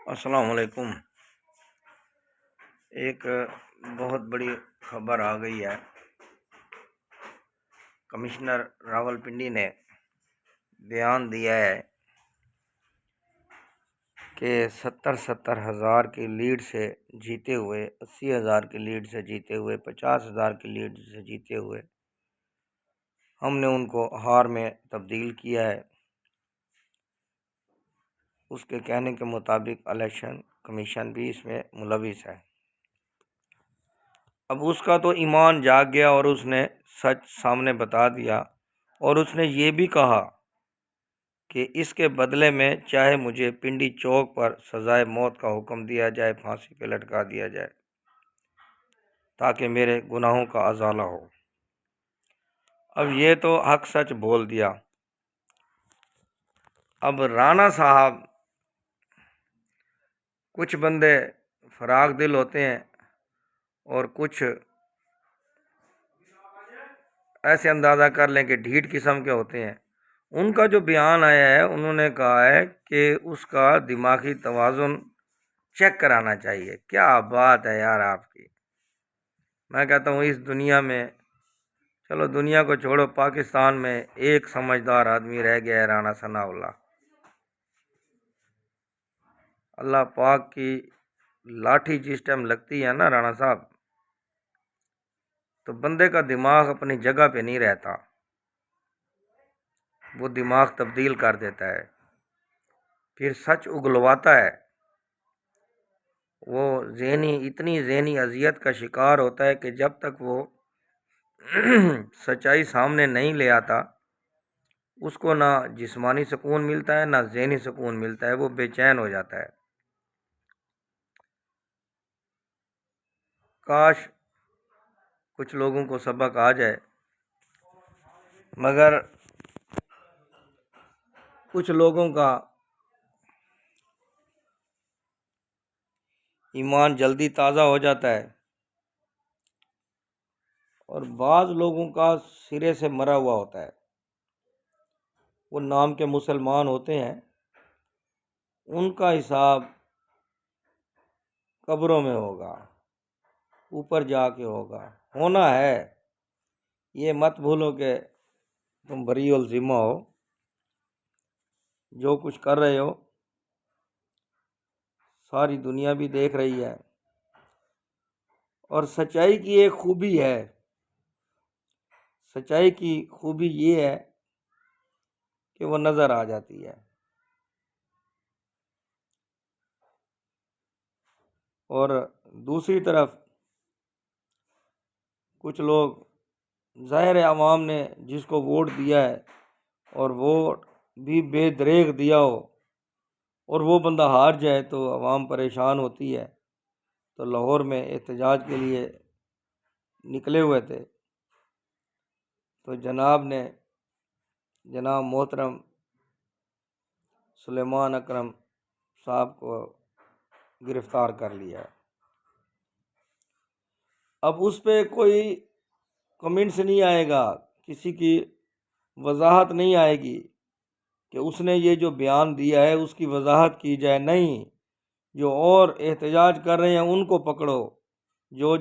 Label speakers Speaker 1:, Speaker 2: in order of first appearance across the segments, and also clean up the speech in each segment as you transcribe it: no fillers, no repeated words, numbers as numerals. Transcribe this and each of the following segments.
Speaker 1: السلام علیکم۔ ایک بہت بڑی خبر آ گئی ہے۔ کمشنر راولپنڈی نے بیان دیا ہے کہ 70,000 کی لیڈ سے جیتے ہوئے، 80,000 کی لیڈ سے جیتے ہوئے، 50,000 کی لیڈ سے جیتے ہوئے ہم نے ان کو ہار میں تبدیل کیا ہے۔ اس کے کہنے کے مطابق الیکشن کمیشن بھی اس میں ملوث ہے۔ اب اس کا تو ایمان جاگ گیا اور اس نے سچ سامنے بتا دیا، اور اس نے یہ بھی کہا کہ اس کے بدلے میں چاہے مجھے پنڈی چوک پر سزائے موت کا حکم دیا جائے، پھانسی پہ لٹکا دیا جائے، تاکہ میرے گناہوں کا ازالہ ہو۔ اب یہ تو حق سچ بول دیا۔ اب رانا صاحب، کچھ بندے فراغ دل ہوتے ہیں اور کچھ ایسے اندازہ کر لیں کہ ڈھیٹ قسم کے ہوتے ہیں۔ ان کا جو بیان آیا ہے، انہوں نے کہا ہے کہ اس کا دماغی توازن چیک کرانا چاہیے۔ کیا بات ہے یار آپ کی! میں کہتا ہوں اس دنیا میں، چلو دنیا کو چھوڑو، پاکستان میں ایک سمجھدار آدمی رہ گیا ہے، رانا ثناء اللہ۔ اللہ پاک کی لاٹھی جس ٹائم لگتی ہے نا رانا صاحب، تو بندے کا دماغ اپنی جگہ پہ نہیں رہتا، وہ دماغ تبدیل کر دیتا ہے، پھر سچ اگلواتا ہے۔ وہ اتنی ذہنی اذیت کا شکار ہوتا ہے کہ جب تک وہ سچائی سامنے نہیں لے آتا، اس کو نہ جسمانی سکون ملتا ہے نہ ذہنی سکون ملتا ہے، وہ بے چین ہو جاتا ہے۔ کاش کچھ لوگوں کو سبق آ جائے، مگر کچھ لوگوں کا ایمان جلدی تازہ ہو جاتا ہے، اور بعض لوگوں کا سرے سے مرا ہوا ہوتا ہے۔ وہ نام کے مسلمان ہوتے ہیں، ان کا حساب قبروں میں ہوگا، اوپر جا کے ہونا ہے۔ یہ مت بھولو کہ تم بری الذمہ ہو، جو کچھ کر رہے ہو ساری دنیا بھی دیکھ رہی ہے۔ اور سچائی کی ایک خوبی ہے، سچائی کی خوبی یہ ہے کہ وہ نظر آ جاتی ہے۔ اور دوسری طرف کچھ لوگ، ظاہر عوام نے جس کو ووٹ دیا ہے اور ووٹ بھی بے دریغ دیا ہو، اور وہ بندہ ہار جائے تو عوام پریشان ہوتی ہے۔ تو لاہور میں احتجاج کے لیے نکلے ہوئے تھے، تو جناب محترم سلیمان اکرم صاحب کو گرفتار کر لیا ہے۔ اب اس پہ کوئی کمنٹس نہیں آئے گا، کسی کی وضاحت نہیں آئے گی کہ اس نے یہ جو بیان دیا ہے اس کی وضاحت کی جائے۔ نہیں، جو اور احتجاج کر رہے ہیں ان کو پکڑو،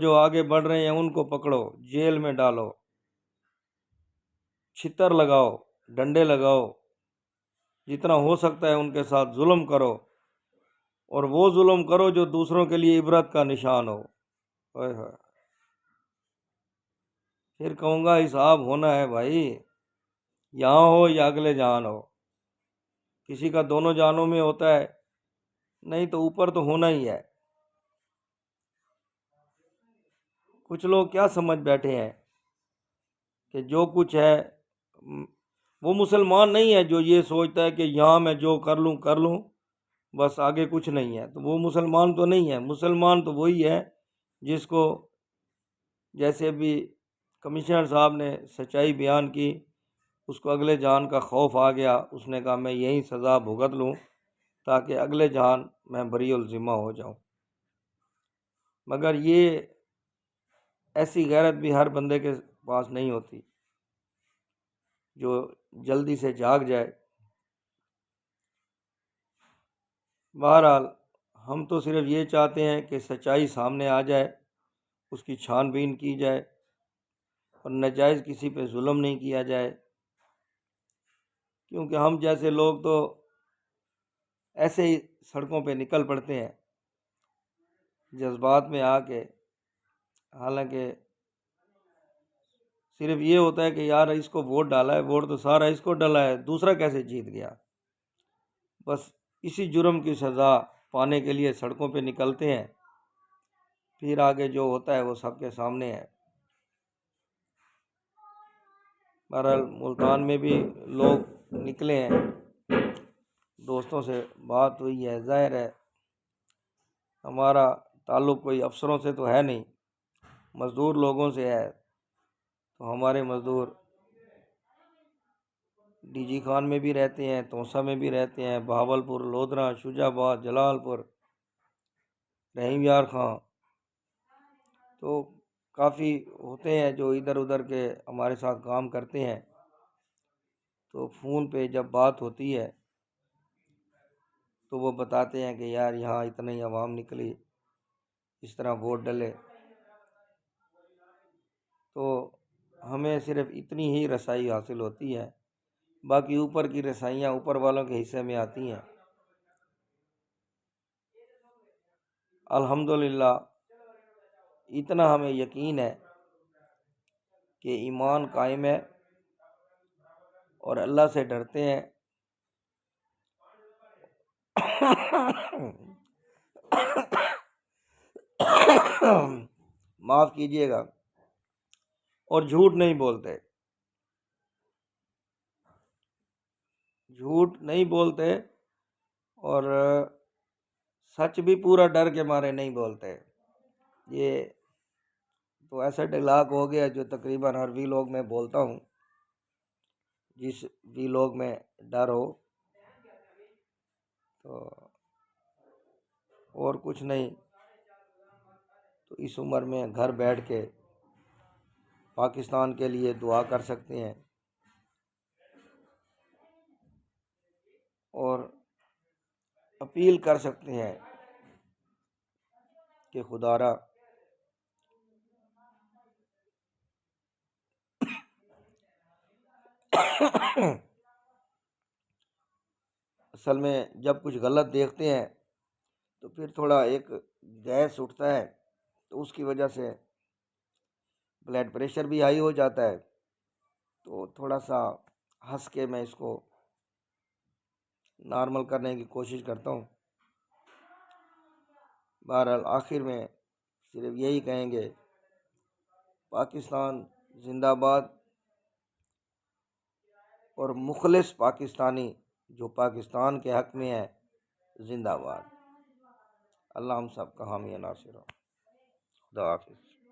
Speaker 1: جو آگے بڑھ رہے ہیں ان کو پکڑو، جیل میں ڈالو، چھتر لگاؤ، ڈنڈے لگاؤ، جتنا ہو سکتا ہے ان کے ساتھ ظلم کرو، اور وہ ظلم کرو جو دوسروں کے لیے عبرت کا نشان ہو۔ پھر کہوں گا حساب ہونا ہے بھائی، یہاں ہو یا اگلے جہان ہو۔ کسی کا دونوں جہانوں میں ہوتا ہے، نہیں تو اوپر تو ہونا ہی ہے۔ کچھ لوگ کیا سمجھ بیٹھے ہیں کہ جو کچھ ہے، وہ مسلمان نہیں ہے جو یہ سوچتا ہے کہ یہاں میں جو کر لوں بس، آگے کچھ نہیں ہے۔ تو وہ مسلمان تو نہیں ہے۔ مسلمان تو وہی ہے جس کو، جیسے بھی کمشنر صاحب نے سچائی بیان کی، اس کو اگلے جہان کا خوف آ گیا، اس نے کہا میں یہی سزا بھگت لوں تاکہ اگلے جہان میں بری الذمہ ہو جاؤں۔ مگر یہ ایسی غیرت بھی ہر بندے کے پاس نہیں ہوتی جو جلدی سے جاگ جائے۔ بہرحال ہم تو صرف یہ چاہتے ہیں کہ سچائی سامنے آ جائے، اس کی چھان بین کی جائے اور ناجائز کسی پہ ظلم نہیں کیا جائے، کیونکہ ہم جیسے لوگ تو ایسے ہی سڑکوں پہ نکل پڑتے ہیں جذبات میں آ کے، حالانکہ صرف یہ ہوتا ہے کہ یار اس کو ووٹ ڈالا ہے، ووٹ تو سارا اس کو ڈالا ہے، دوسرا کیسے جیت گیا، بس اسی جرم کی سزا پانے کے لیے سڑکوں پہ نکلتے ہیں، پھر آگے جو ہوتا ہے وہ سب کے سامنے ہے۔ بہرحال ملتان میں بھی لوگ نکلے ہیں، دوستوں سے بات ہوئی ہے، ظاہر ہے ہمارا تعلق کوئی افسروں سے تو ہے نہیں، مزدور لوگوں سے ہے، تو ہمارے مزدور ڈی جی خان میں بھی رہتے ہیں، توسا میں بھی رہتے ہیں، بہاول پور، لودھرا، شجاع آباد، جلال پور، رحیم یار خان، تو کافی ہوتے ہیں جو ادھر ادھر کے ہمارے ساتھ کام کرتے ہیں، تو فون پہ جب بات ہوتی ہے تو وہ بتاتے ہیں کہ یار یہاں اتنی عوام نکلی، اس طرح ووٹ ڈلے، تو ہمیں صرف اتنی ہی رسائی حاصل ہوتی ہے، باقی اوپر کی رسائیاں اوپر والوں کے حصے میں آتی ہیں۔ الحمدللہ اتنا ہمیں یقین ہے کہ ایمان قائم ہے اور اللہ سے ڈرتے ہیں۔ معاف کیجیے گا، اور جھوٹ نہیں بولتے، جھوٹ نہیں بولتے، اور سچ بھی پورا ڈر کے مارے نہیں بولتے۔ یہ تو ایسا ڈائلاگ ہو گیا جو تقریباً ہر ویلاگ میں بولتا ہوں، جس ویلاگ میں ڈر ہو، تو اور کچھ نہیں، تو اس عمر میں گھر بیٹھ کے پاکستان کے لیے دعا کر سکتے ہیں اور اپیل کر سکتے ہیں کہ خدا را اصل میں جب کچھ غلط دیکھتے ہیں تو پھر تھوڑا ایک گیس اٹھتا ہے، تو اس کی وجہ سے بلڈ پریشر بھی ہائی ہو جاتا ہے، تو تھوڑا سا ہنس کے میں اس کو نارمل کرنے کی کوشش کرتا ہوں۔ بہرحال آخر میں صرف یہی کہیں گے، پاکستان زندہ باد، اور مخلص پاکستانی جو پاکستان کے حق میں ہے زندہ باد۔ اللہ ہم سب کا حامی ناصر ہو۔ خدا حافظ۔